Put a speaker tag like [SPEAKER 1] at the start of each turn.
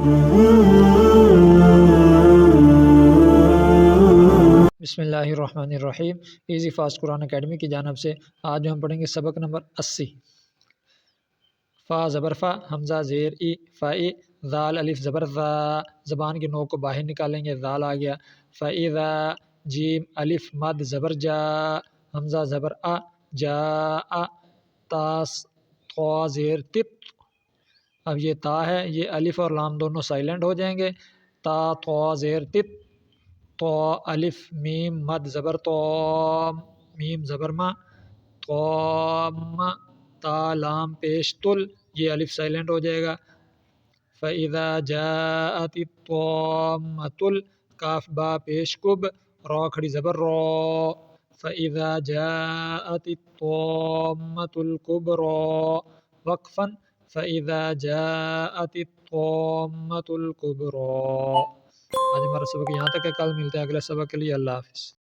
[SPEAKER 1] بسم اللہ الرحمن الرحیم۔ ایزی فاسٹ قرآن اکیڈمی کی جانب سے آج ہم پڑھیں گے سبق نمبر 80۔ فا زبر فا، حمزہ زیر ای، فائی، ذال الف زبر ذا، زبان کے نوک کو باہر نکالیں گے، ذال آ گیا۔ فاذا، جیم الف مد زبر جا، حمزہ زبر آ، جا آ، تاس تو زیر تت۔ اب یہ تا ہے، یہ الف اور لام دونوں سائلنٹ ہو جائیں گے۔ تا تو زیر تت، تو الف میم مد زبر تو، میم زبر ما، تو تا لام پیش تل، یہ الف سائلنٹ ہو جائے گا۔ فَإِذَا جَاءَتِ الطَّامَّةُ کاف با پیش کب، را کھڑی زبر رو۔ فَإِذَا جَاءَتِ الطَّامَّةُ الْكُبْرَى، وقفاً فَإِذَا جَاءَتِ الطَّامَّةُ الْكُبْرَى۔ آج ہمارا سبق یہاں تک ہے، کل ملتے ہیں اگلے سبق کے لیے۔ اللہ حافظ۔